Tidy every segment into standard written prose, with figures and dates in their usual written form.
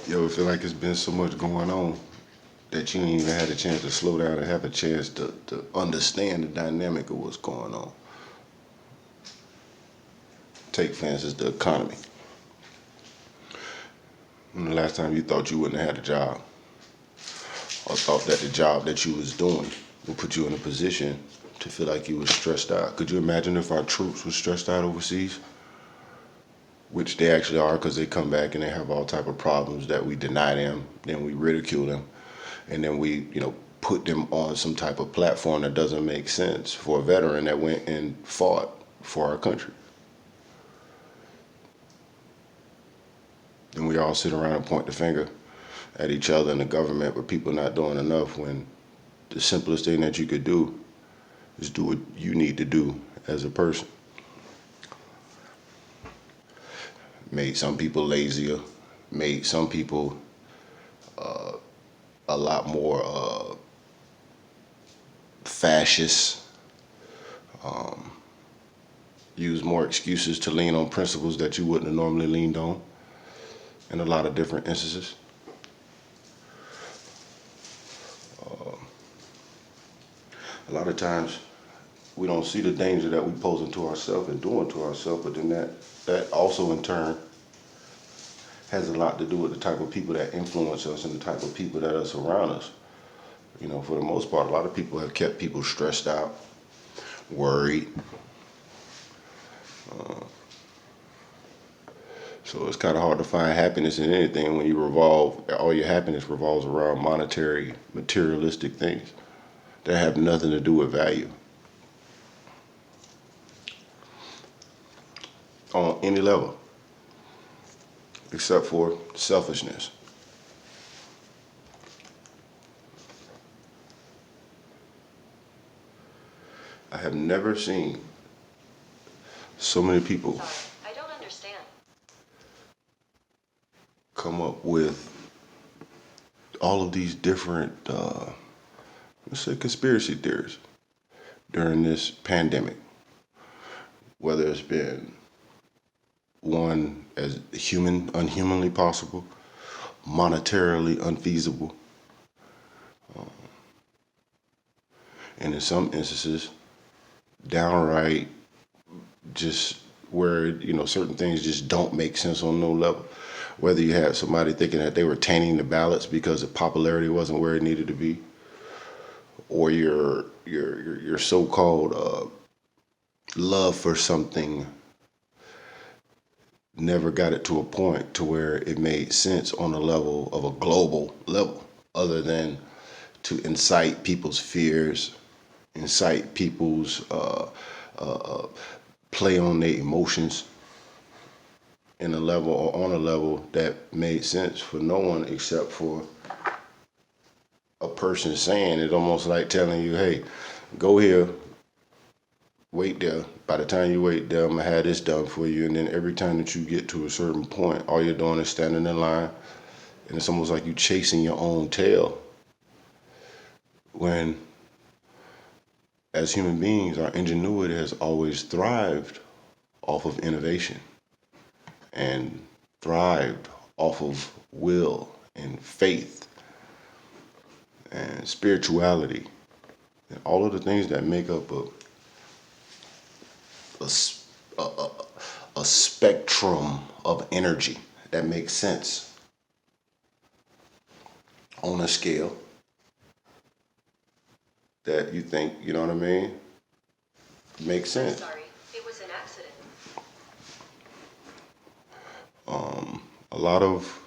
You ever feel like it's been so much going on that you ain't even had a chance to slow down and have a chance to understand the dynamic of what's going on? Take, for instance, the economy. When the last time you thought you wouldn't have had a job, or thought that the job that you was doing would put you in a position to feel like you was stressed out? Could you imagine if our troops were stressed out overseas? Which they actually are, because they come back and they have all type of problems that we deny them, then we ridicule them, and then we, put them on some type of platform that doesn't make sense for a veteran that went and fought for our country. And we all sit around and point the finger at each other and the government, but people not doing enough, when the simplest thing that you could do is do what you need to do as a person. Made some people lazier, made some people a lot more fascist, use more excuses to lean on principles that you wouldn't have normally leaned on in a lot of different instances. A lot of times we don't see the danger that we posing to ourselves and doing to ourselves, but then that also in turn has a lot to do with the type of people that influence us and the type of people that are surround us. For the most part, a lot of people have kept people stressed out, worried. So it's kind of hard to find happiness in anything when all your happiness revolves around monetary, materialistic things that have nothing to do with value on any level, except for selfishness. I have never seen so many people Sorry, I don't understand. come up with all of these different, let's say, conspiracy theories during this pandemic. Whether it's been one as unhumanly possible, monetarily unfeasible, and in some instances, downright just where certain things just don't make sense on no level. Whether you had somebody thinking that they were tainting the ballots because the popularity wasn't where it needed to be, or your so-called love for something never got it to a point to where it made sense on a level of a global level, other than to incite people's fears, incite people's play on their emotions in a level or on a level that made sense for no one except for a person saying it, almost like telling you, hey, go here, wait there. By the time you wait there, I'm gonna have this done for you. And then every time that you get to a certain point, all you're doing is standing in line, and it's almost like you chasing your own tail. When, as human beings, our ingenuity has always thrived off of innovation and thrived off of will and faith and spirituality and all of the things that make up a, a, a spectrum of energy that makes sense on a scale that you think, you know what I mean, makes I'm sense. sorry, it was an accident. A lot of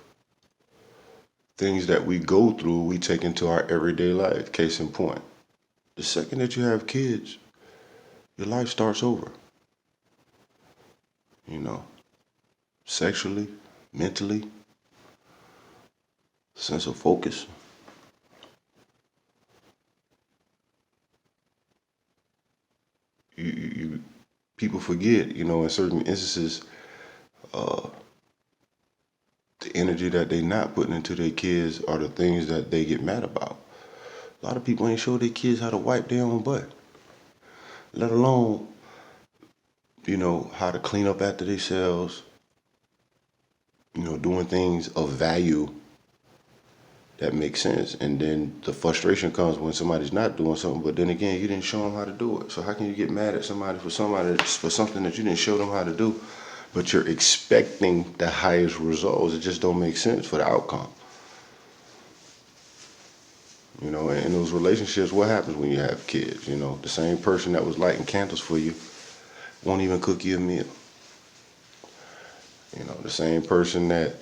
things that we go through, we take into our everyday life. Case in point, the second that you have kids, your life starts over, you know, sexually, mentally, sense of focus. You people forget, in certain instances, uh, the energy that they not putting into their kids are the things that they get mad about. A lot of people ain't show their kids how to wipe their own butt, let alone, how to clean up after themselves, doing things of value That makes sense. And then the frustration comes when somebody's not doing something, but then again, you didn't show them how to do it. So how can you get mad at somebody for something that you didn't show them how to do, but you're expecting the highest results? It just don't make sense for the outcome. You know, and in those relationships, what happens when you have kids? You know, the same person that was lighting candles for you won't even cook you a meal. You know, the same person that